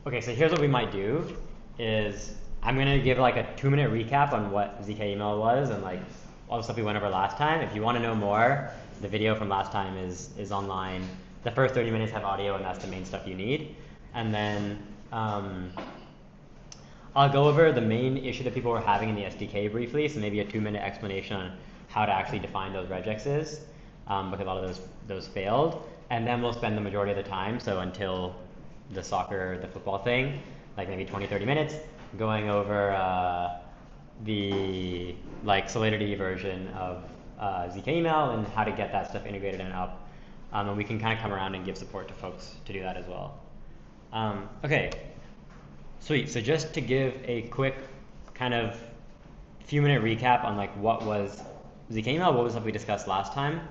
Okay, so here's what we might do is I'm gonna give like a 2-minute recap on what ZK email was and like all the stuff we went over last time. If you want to know more, the video from last time is online. The first 30 minutes have audio, and that's the main stuff you need. And then I'll go over the main issue that people were having in the SDK briefly, so maybe a 2-minute explanation on how to actually define those regexes, because a lot of those failed. And then we'll spend the majority of the time, so until the football thing, like maybe 20, 30 minutes, going over the like Solidity version of ZK email and how to get that stuff integrated and up. And we can kind of come around and give support to folks to do that as well. Okay, sweet. So just to give a quick kind of few-minute recap on like what was ZK email, what was stuff we discussed last time.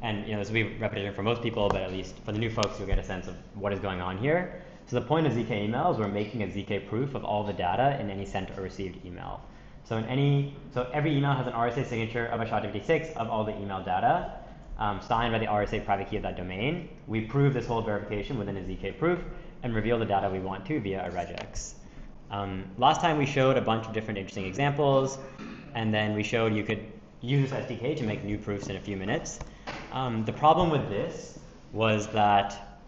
And this will be repetition for most people, but at least for the new folks, you'll get a sense of what is going on here. So the point of ZK email is we're making a ZK proof of all the data in any sent or received email. So every email has an RSA signature of a SHA-256 of all the email data, signed by the RSA private key of that domain. We prove this whole verification within a ZK proof and reveal the data we want to via a regex. Last time we showed a bunch of different interesting examples, and then we showed you could use this SDK to make new proofs in a few minutes. The problem with this was that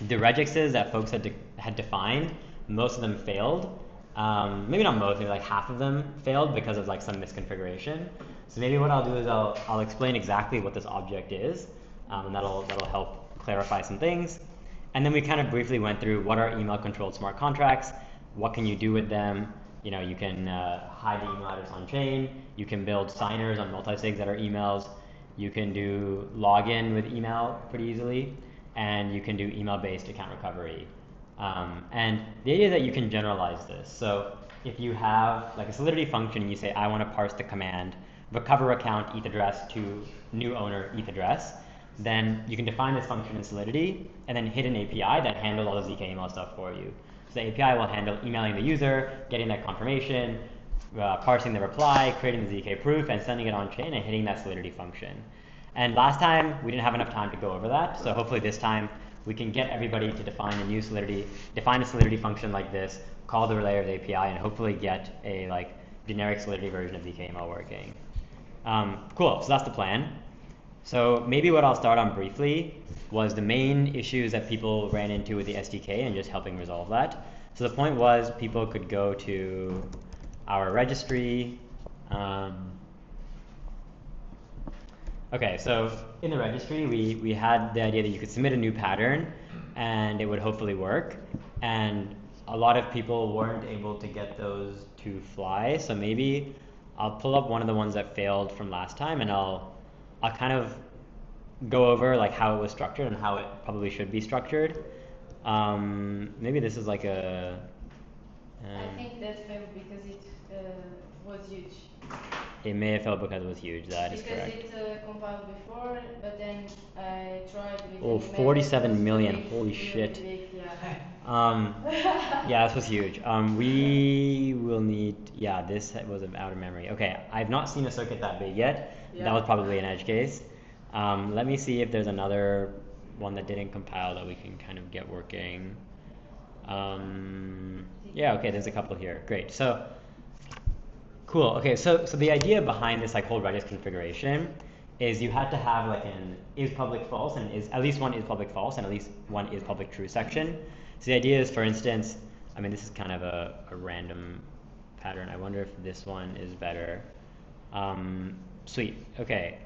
the regexes that folks had defined, most of them failed. Maybe not most, maybe like half of them failed because of like some misconfiguration. So maybe what I'll do is I'll explain exactly what this object is, and that'll help clarify some things. And then we kind of briefly went through what are email controlled smart contracts, what can you do with them. You can hide the email address on chain. You can build signers on multisigs that are emails. You can do login with email pretty easily, and you can do email-based account recovery. And the idea is that you can generalize this. So if you have like a Solidity function and you say, I want to parse the command recover account ETH address to new owner ETH address, then you can define this function in Solidity and then hit an API that handles all the ZK email stuff for you. So the API will handle emailing the user, getting that confirmation, parsing the reply, creating the ZK proof, and sending it on chain and hitting that Solidity function. And last time, we didn't have enough time to go over that, so hopefully this time we can get everybody to define a Solidity function like this, call the Relayers API, and hopefully get a like generic Solidity version of ZKML working. Cool, so that's the plan. So maybe what I'll start on briefly was the main issues that people ran into with the SDK and just helping resolve that. So the point was people could go to our registry. Okay, so in the registry, we had the idea that you could submit a new pattern and it would hopefully work. And a lot of people weren't able to get those to fly. So maybe I'll pull up one of the ones that failed from last time, and I'll kind of go over like how it was structured and how it probably should be structured. Maybe this is like a... I think that failed because it was huge. It may have failed because it was huge, that is correct. Because it compiled before, but then I tried with... Oh, 47 million, holy shit. Yeah, this was huge. We will need, yeah, this was out of memory. Okay, I've not seen a circuit that big yet. Yeah. That was probably an edge case. Let me see if there's another one that didn't compile that we can kind of get working. Yeah, okay, there's a couple here. Great. So, cool. Okay, so the idea behind this like whole Redis configuration is you had to have like an is public false and is at least one is public false and at least one is public true section. So the idea is, for instance, I mean, this is kind of a random pattern. I wonder if this one is better. Sweet. Okay.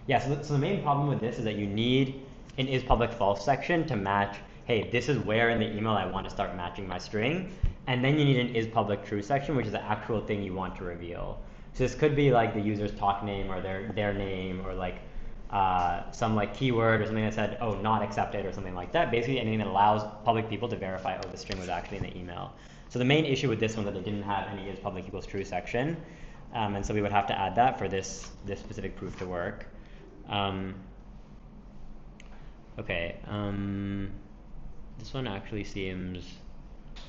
Yeah. So the main problem with this is that you need an is public false section to match. Hey, this is where in the email I want to start matching my string, and then you need an is public true section, which is the actual thing you want to reveal. So this could be like the user's talk name or their name or like some like keyword or something that said, oh, not accepted or something like that. Basically anything that allows public people to verify, oh, the string was actually in the email. So the main issue with this one is that they didn't have any is public equals true section. And so we would have to add that for this specific proof to work. Okay. This one actually seems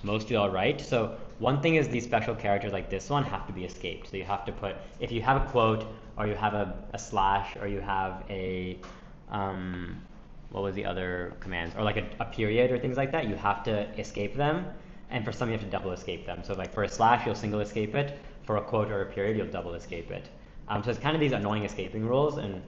mostly all right. So one thing is these special characters like this one have to be escaped. So you have to put, if you have a quote or you have a slash or you have a what was the other commands, or like a period or things like that, you have to escape them, and for some you have to double escape them. So like for a slash, you'll single escape it. For a quote or a period, you'll double escape it. So it's kind of these annoying escaping rules, and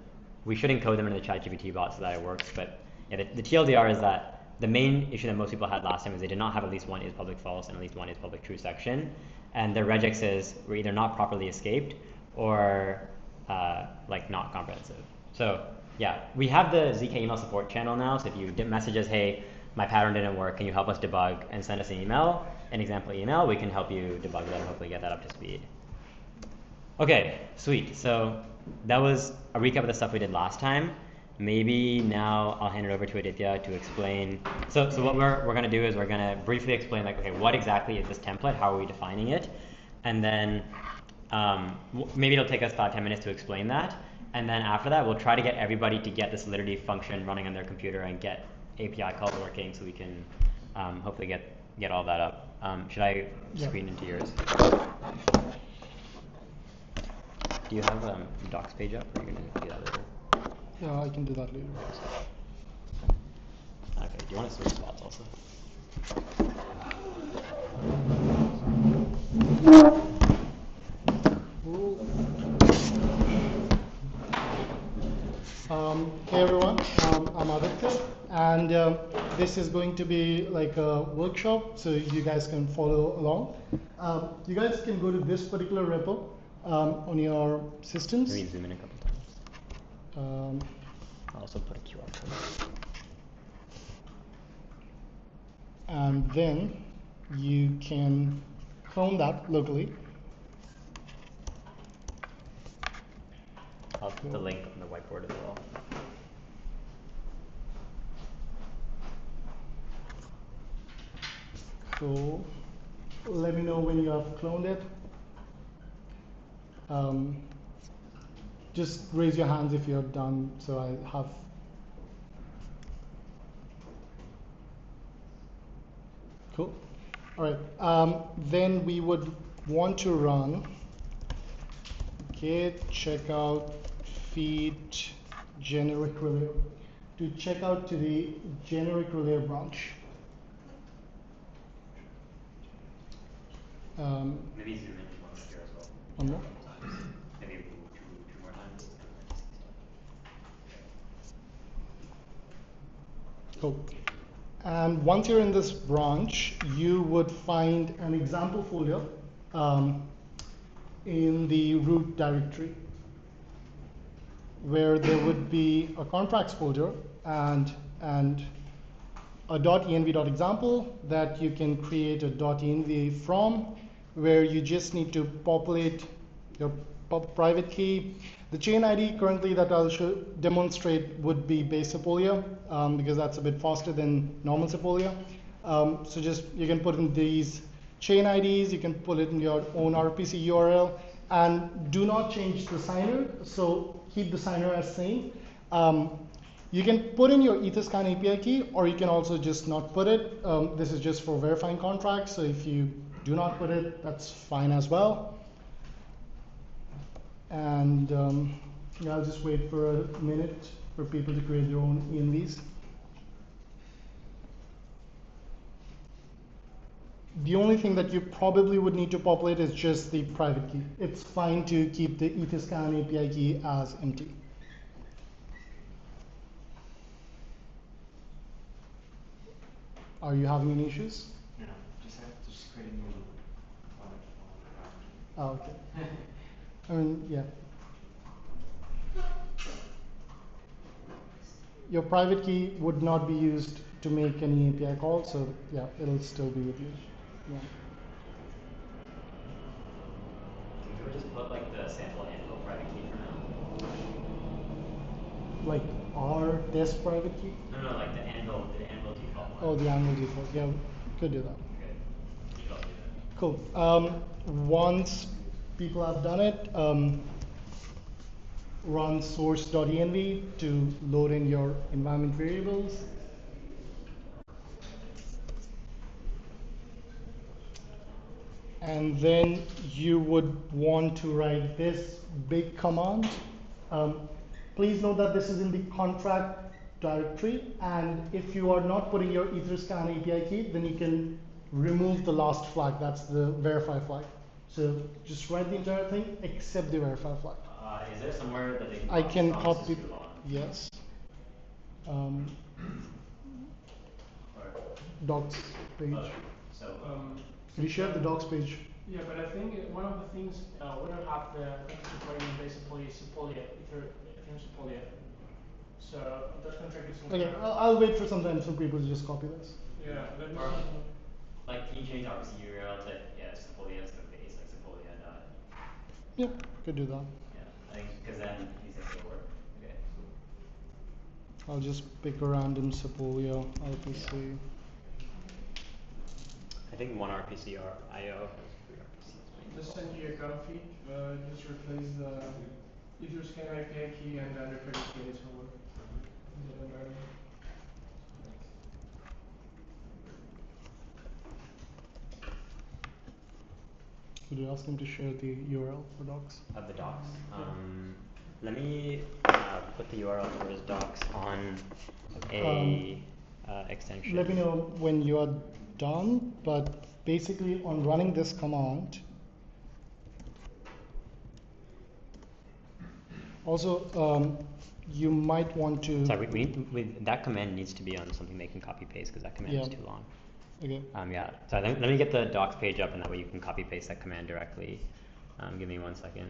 we should encode them into the ChatGPT bot so that it works. But yeah, the TLDR is that the main issue that most people had last time is they did not have at least one is public false and at least one is public true section, and their regexes were either not properly escaped or like not comprehensive. So yeah, we have the ZK email support channel now. So if you message us, hey, my pattern didn't work, can you help us debug, and send us an email, an example email, we can help you debug that and hopefully get that up to speed. Okay, sweet. So that was a recap of the stuff we did last time. Maybe now I'll hand it over to Aditya to explain. So what we're going to do is we're going to briefly explain, like, okay, what exactly is this template? How are we defining it? And then maybe it'll take us 5-10 minutes to explain that. And then after that, we'll try to get everybody to get the Solidity function running on their computer and get API calls working so we can hopefully get all that up. Should I screen into yours? Do you have a docs page up, or are you going to do that later? Yeah, I can do that later. Okay, do you want to switch spots also? Hey everyone, I'm Aditya, and this is going to be like a workshop, so you guys can follow along. You guys can go to this particular repo on your systems. Maybe zoom in a couple times. I'll also put a QR code. And then you can clone that locally. I'll put the link on the whiteboard as well. So let me know when you have cloned it. Just raise your hands if you're done, so I have. Cool. All right. Then we would want to run git checkout feed generic relay to check out to the generic relay branch. Maybe zoom in one here as well. One more. Maybe two more times. Cool. And once you're in this branch, you would find an example folder in the root directory, where there would be a contracts folder and a .env.example that you can create a .env from, where you just need to populate your private key. The chain ID currently that I'll demonstrate would be base Sepolia, because that's a bit faster than normal Sepolia. So just, you can put in these chain IDs, you can put it in your own RPC URL, and do not change the signer, so keep the signer as same. You can put in your Etherscan API key, or you can also just not put it. This is just for verifying contracts, so if you do not put it, that's fine as well. And yeah, I'll just wait for a minute for people to create their own ENVs. The only thing that you probably would need to populate is just the private key. It's fine to keep the Etherscan API key as empty. Are you having any issues? No, just create a new product. Oh, okay. I mean, yeah. Your private key would not be used to make any API call, so yeah, it'll still be with you. Yeah. Can we just put like the sample Anvil private key for now? Like our test private key? No, like the Anvil default one. Oh, the Anvil default. Yeah, we could do that. Good. You can also do that. Cool. Once people have done it, run source.env to load in your environment variables. And then you would want to write this big command. Please note that this is in the contract directory, and if you are not putting your Etherscan API key, then you can remove the last flag. That's the verify flag. So just write the entire thing except the verify flag. Is there somewhere that they can I can from? This is copy. too long. Yes. Or- Docs page. So Could you share the docs page? Yeah, but I think one of the things we don't have the supporting basically Sepolia, Ethereum Sepolia. So that contract is Okay, I'll wait for some time for people to just copy this. yeah, let me Or- see. like, can you change RPC URL to Sepolia instead of base, like Sepolia dot? Yeah, could do that. Yeah, I think because then these things will work. Okay. I'll just pick a random Sepolia RPC. I think one RPC or IO has 3 RPCs. Just send you a config. Just replace the Etherscan API key and then replace the placeholder. Could you ask him to share the URL for docs? Of the docs. Yeah. Let me put the URL for his docs on a extension. Let me know when you are done, but basically on running this command, also you might want to. Sorry, that command needs to be on something they can copy paste because that command is too long. Okay. Yeah. So let me get the docs page up, and that way you can copy paste that command directly. Give me 1 second.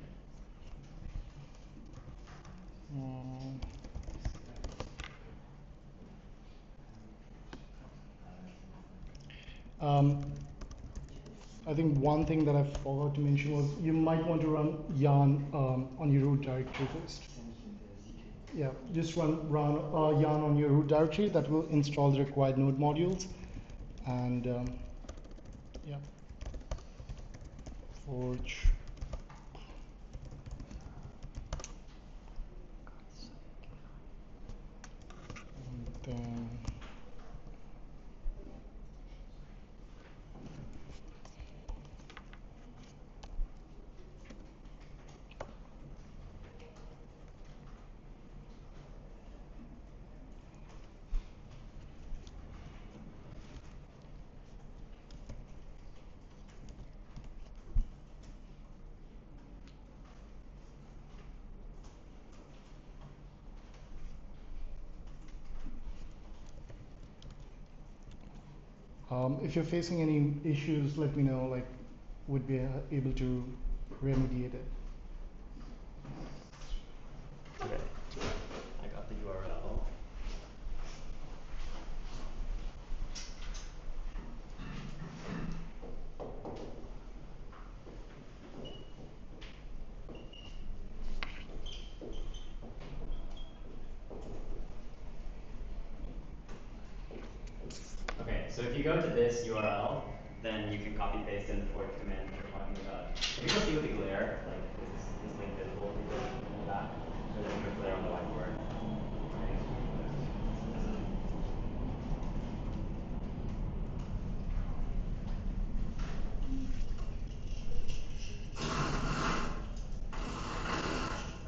I think one thing that I forgot to mention was you might want to run yarn on your root directory first. Yeah, just run yarn on your root directory. That will install the required node modules, and yeah, forge. And then if you're facing any issues, let me know. Like, would be able to remediate it. Okay. I got the URL. Okay, so if you go to this URL, then you can copy paste in the forge command that we're talking about. You can see with the glare, like this link visible in that. So there's no glare on the whiteboard.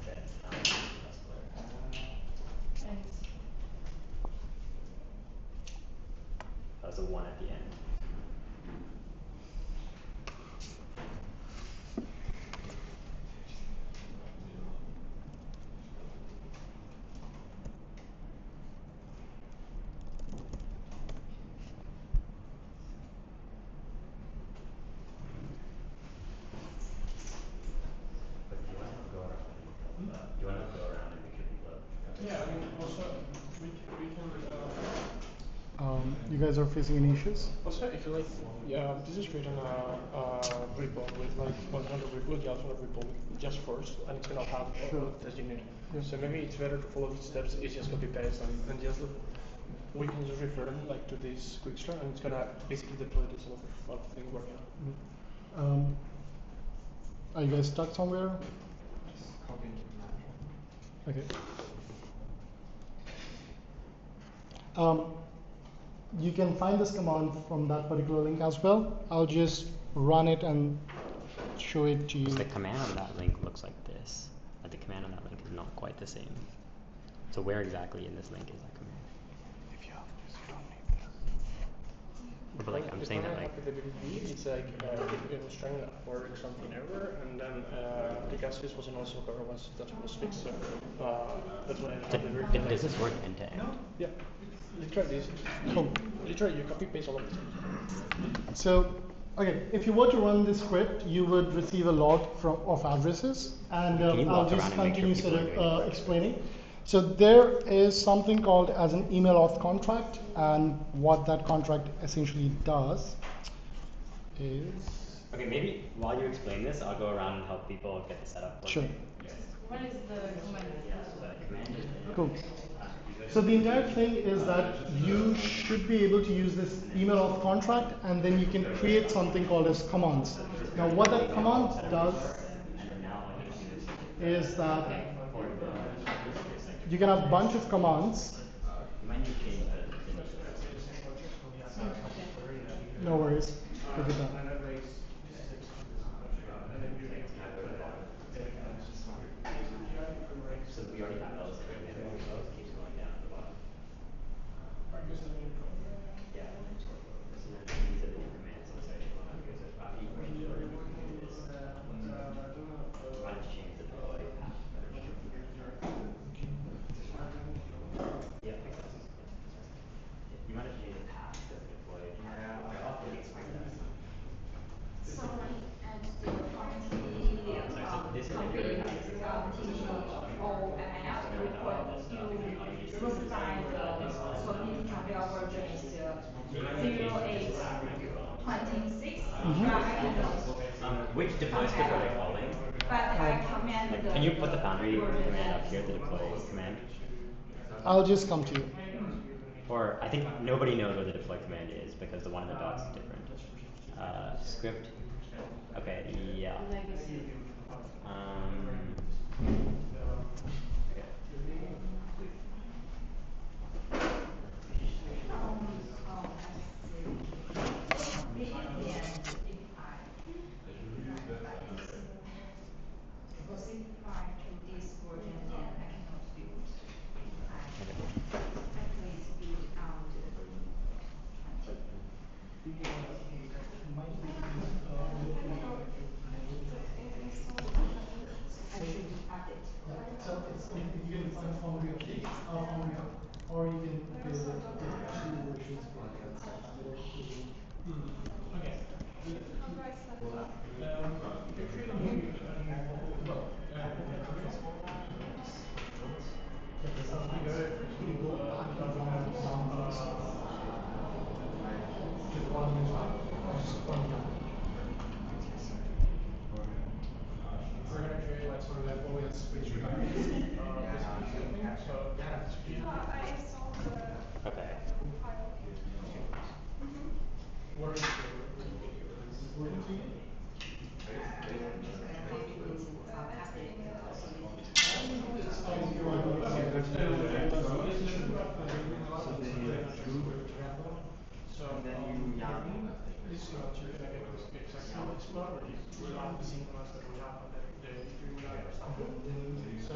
Okay, that's glare. And That was a 1 at the end. But do you want to go around? Do you want to go around and make sure people have? Yeah, I mean, also we can. You guys are facing any issues? Also, if you like, yeah, this is written repo with like 100 repo, the alternate repo just first, and it's gonna have Sure. designated. Yeah. So maybe it's better to follow these steps. It's just copy paste and just we can just refer them like to this quick start, and it's gonna basically deploy this of the thing working. Are you guys stuck somewhere? Just copy into the manager. Okay. You can find this command from that particular link as well. I'll just run it and show it to you. The command on that link looks like this, but the command on that link is not quite the same. So where exactly in this link is that command? I'm saying that like. The BBB, it's like if it was trying to work something error, and then the gas fuse wasn't also covered once that was fixed. So that's why I have the very. Does this work end to end? Yeah. Literally, literally, you copy paste all of this. So, okay, if you were to run this script, you would receive a log of addresses, and Can you I'll walk just around and make sure continue people sort are doing of it? explaining. So there is something called as an email auth contract, and what that contract essentially does is. Okay, maybe while you explain this, I'll go around and help people get the setup. Sure. What is the command? Cool. So the entire thing is that you should be able to use this email auth contract, and then you can create something called as commands. Now what that command does is that you can have a bunch of commands. No worries. Look at that. So we already have those. Keeps going down to the bottom. Yeah. So then these are the new commands. So it's actually try to change the deploy path. Yeah. You might have changed the path to the deploy. I'll have to explain that. Sorry, and the currently Yeah, so this is the new path. OML request you modify the swapping caviar version is 0826. Which deploy script are they calling? But I command Like, the can you put the Foundry command up here, the deploy command? I'll just come to you. Or I think nobody knows what the deploy command is because the one in the docs is different. Script. Okay, yeah. Legacy. Or you can build two versions. We're gonna create like sort of like always switch Okay. Where is so then this is not your exact knowledge spot, or you will have the same ones that we have on the stream guide or something. So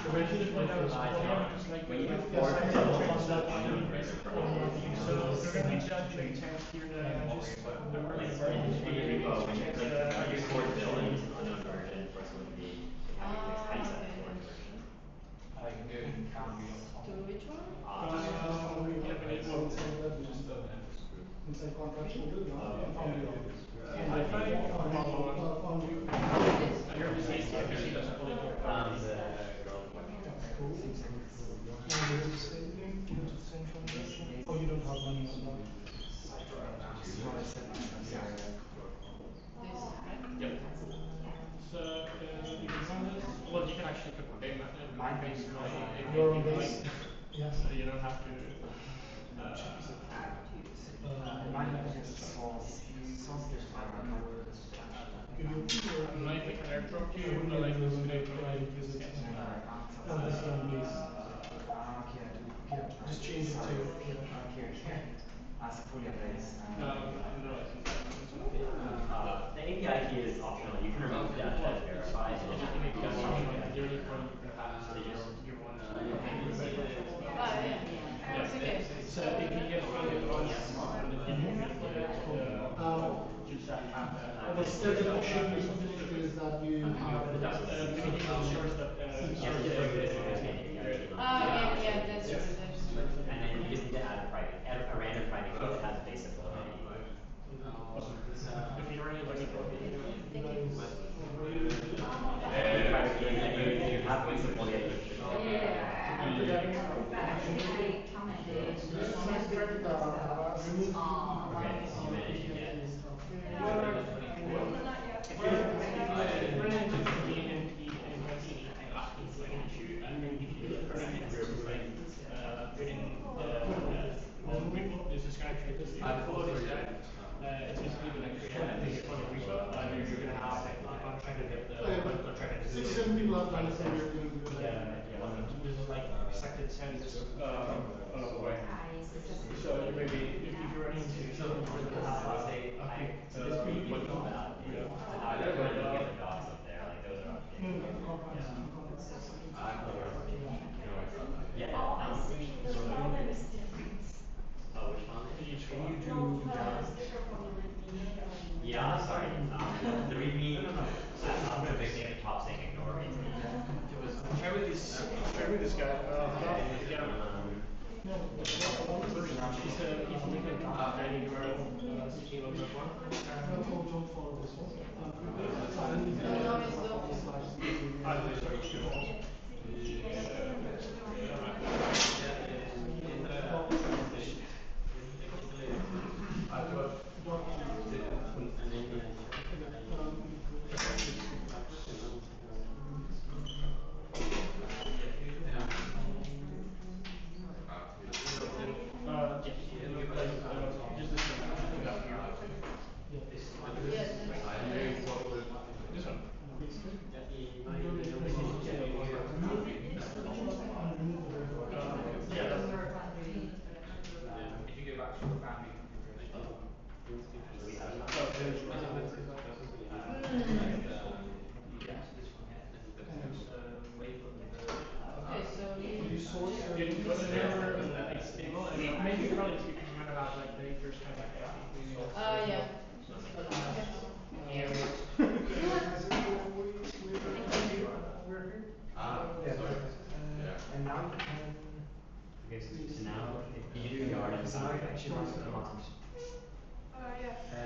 Eventually find out it's because like when you force it so if you're gonna judge like text here that just the word Like, you force building is an unknown version, first would be having like how do you set the foreign version? I can do it in Foundry. To which one? Inside contract folder, and Foundry log. Oh, you don't have money on that. Yep. So you can run this. Well, you can actually put my base Your own base? Yes. So you don't have to. Might make an airdrop to you, but like this video provided because it's this one base. Just change it to The API key is optional. You can remove dash dash verify. So you can make it So if you get the second option is that you Yeah, that's true. and then you just need to add a random private key that has a base symbol in it. if you're running like Private key, and you have one symbol yet. Okay, so you managed to get. Six, seven people have done it, so you're going to do it. This is like second sense way. So you maybe if you're running into something for the I'll say, so this pretty easy about, I don't know to get the docs up there, like those are updated. Yeah. Oh, which one? Yeah, sorry. The readme, I'm gonna make the top saying ignore readme. Try with this guy. Yeah. He's a different dining URL. Don't follow this one. Yeah. And now you can. Okay, so now, if you do yard and side, Actually,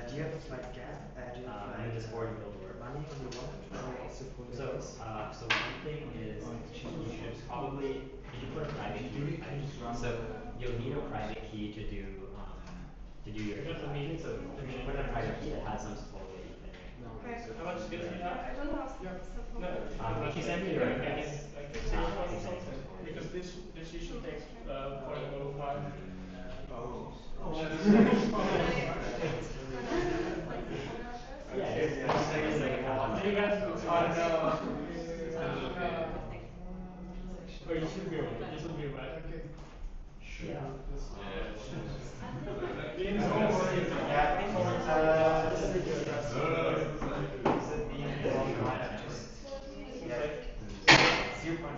do you have like gap? Do you have in this board build work. money on your wallet? So one thing is, you should probably, you should put a private key. So you'll need a private key to do your. So you should put in a private key that has some support with it. How much is good for that? If you send me your address, Because this usually takes 0.05. yeah, there's like a couple of You guys, no. Oh, you should be right. You should be right. Yeah. Don't worry, yeah.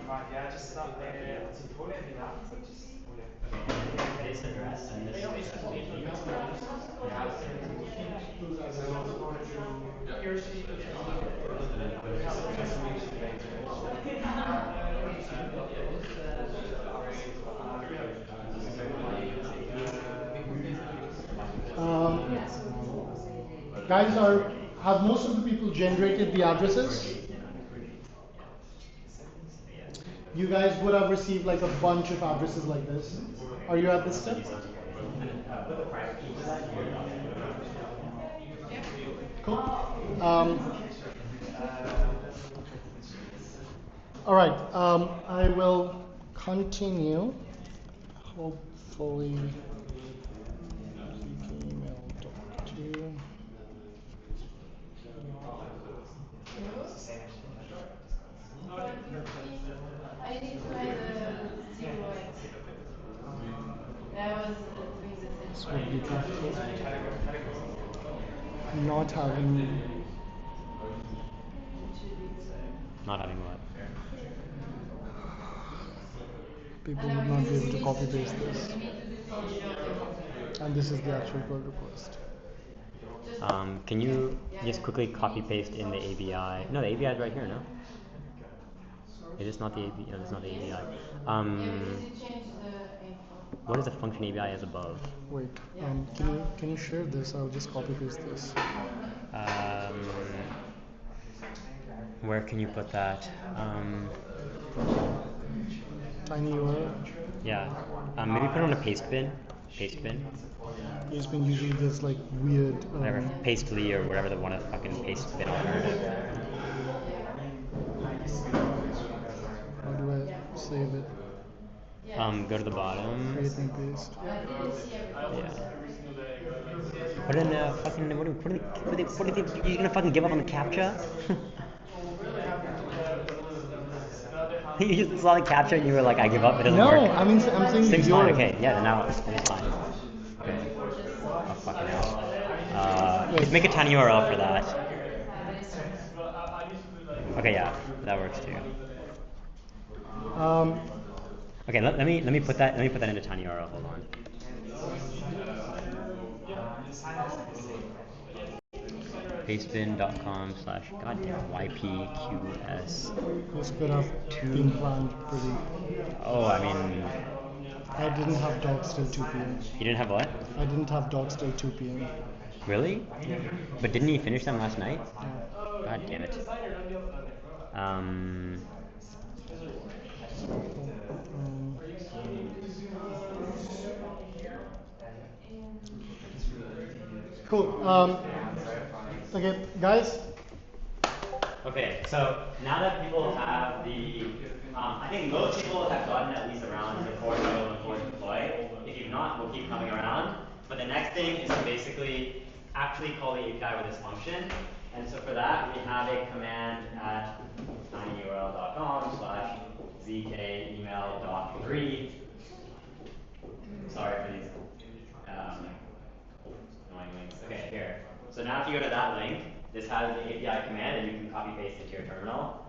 Base address and this is Guys, have most of the people generated the addresses? You guys would have received like a bunch of addresses like this. Are you at this step? Cool. All right. I will continue. Hopefully. Email doc2. I need to write the 0x. That was This would be practical. Not having. not having what? People would not be able to copy paste this. And this is the actual pull request. Can you just quickly copy paste in the ABI? No, the ABI is right here, no? It is not the ABI. No, it's not the ABI. What is the function ABI as above? Wait, can you share this? I'll just copy paste this. Where can you put that? Tiny URL. Yeah. Maybe put it on a paste bin. Paste bin. Paste bin usually there's like weird. Whatever. Pastely or whatever the one of fucking paste bin alternative. How do I save it? Go to the bottom. Create and paste. Yeah. Put in fucking. What are you gonna fucking give up on the captcha? You just saw the captcha and you were like, I give up. It doesn't work. No, I'm saying Seems your. fine. Okay. Yeah. Then now it's fine. Okay. Oh fucking hell. Just make a tiny URL for that. Okay. Yeah. That works too. Okay, let me put that into tiny URL. Hold on. Pastebin.com/goddamn YPQS. This could have been planned pretty. Oh, I mean. I didn't have docs till 2 p.m. You didn't have what? I didn't have docs till 2 p.m. Really? Yeah. But didn't you finish them last night? Yeah. God damn it. Cool. Okay, guys. Okay, so now that people have the, I think most people have gotten at least around the core build and core deploy. If you've not, we'll keep coming around. But the next thing is to basically actually call the API with this function. And so for that, we have a command at tinyurl.com/zkemail.3. Sorry for these annoying links. Okay, here. So now if you go to that link, this has the API command and you can copy paste it to your terminal.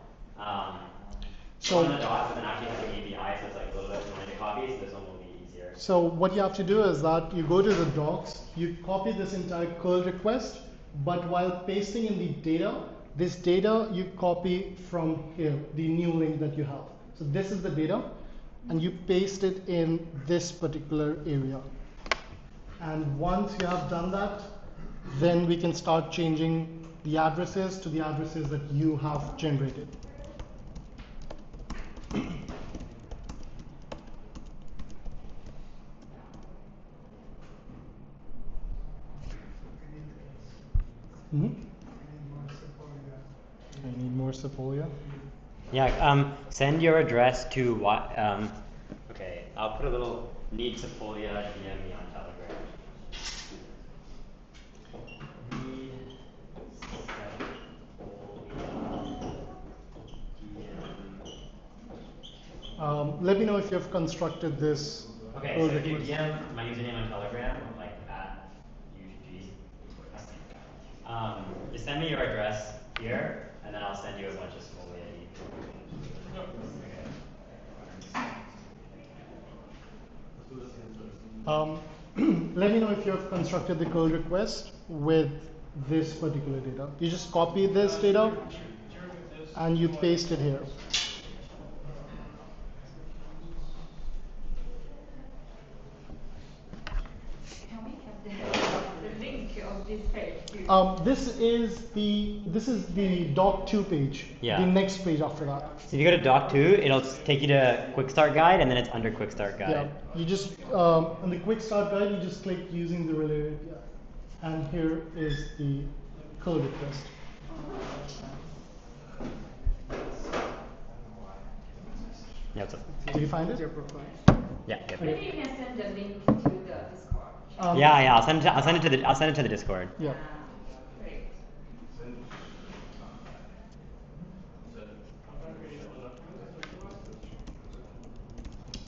So on the dots, and then actually has the API, so it's like a little bit annoying to copy, so this one will be easier. So what you have to do is that you go to the docs, you copy this entire curl request, but while pasting in the data, this data you copy from here, the new link that you have. So this is the data, and you paste it in this particular area. And once you have done that, then we can start changing the addresses to the addresses that you have generated. Mm-hmm. I need more Sepolia. Yeah, send your address to what? Okay, I'll put a little need Sepolia DM me on Telegram. Need Sepolia. Let me know if you have constructed this. Okay, so if you DM my username on Telegram, like at UG, just send me your address here, and then I'll send you a bunch of Sepolia. Okay. Let me know if you have constructed the curl request with this particular data. You just copy this data and you paste it here. Can we have the link of this page too? This is the doc2 page. Yeah. The next page after that. So if you go to Doc 2, it'll take you to Quick Start Guide, and then it's under Quick Start Guide. Yeah. You just on the quick start guide, you just click using the related API, and here is the curl request. Yeah, what's up? Did you find it? Yeah. Yep. Maybe you can send the link to the Discord. Yeah. I'll send it to the Discord. Yeah. Great.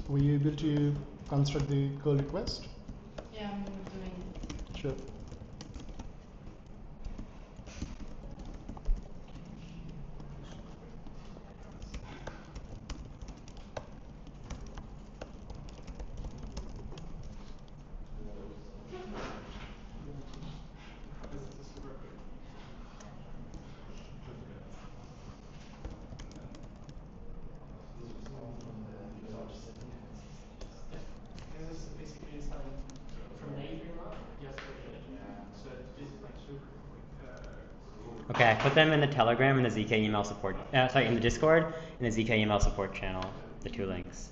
Were you able to construct the curl request? Yeah, I'm doing it. Sure. This is basically starting from the email yesterday. So it's like super quick. Okay, I put them in the Telegram and the ZK email support. In the Discord and the ZK email support channel. The 2 links.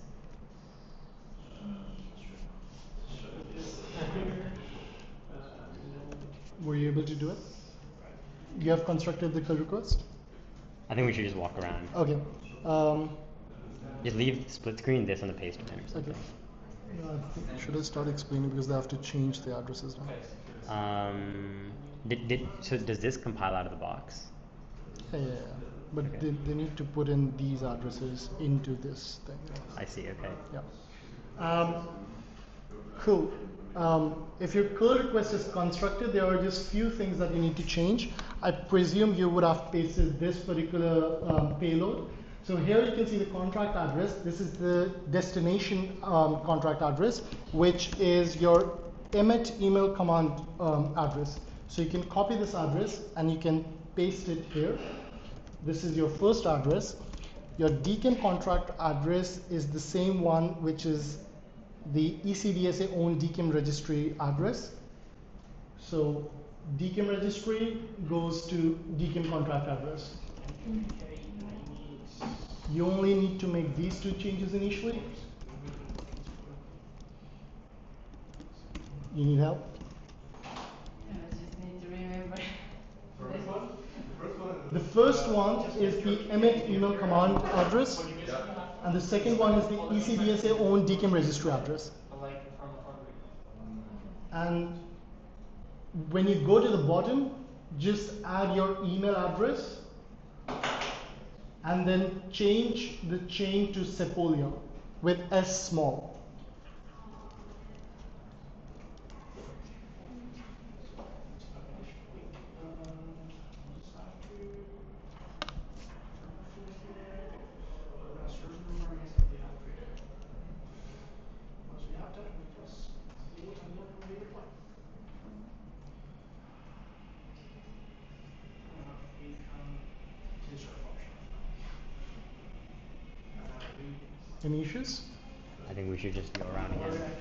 Were you able to do it? You have constructed the curl request? I think we should just walk around. Okay. Just leave split screen this on the paste bin or something. Okay. Should I start explaining because they have to change the addresses now? So does this compile out of the box? Yeah. But Okay. they need to put in these addresses into this thing. I see. Okay. Yeah. Cool. If your curl request is constructed, there are just few things that you need to change. I presume you would have pasted this particular payload. So here you can see the contract address. This is the destination contract address, which is your emit email command address. So you can copy this address and you can paste it here. This is your first address. Your DKIM contract address is the same one, which is the ECDSA owned DKIM registry address. So DKIM registry goes to DKIM contract address. You only need to make these 2 changes initially. You need help? I just need to remember. The first one is the emit email command address, and the second one is the ECDSA owned DKIM registry address. And when you go to the bottom, just add your email address and then change the chain to Sepolia with S small. Any issues? I think we should just go around again.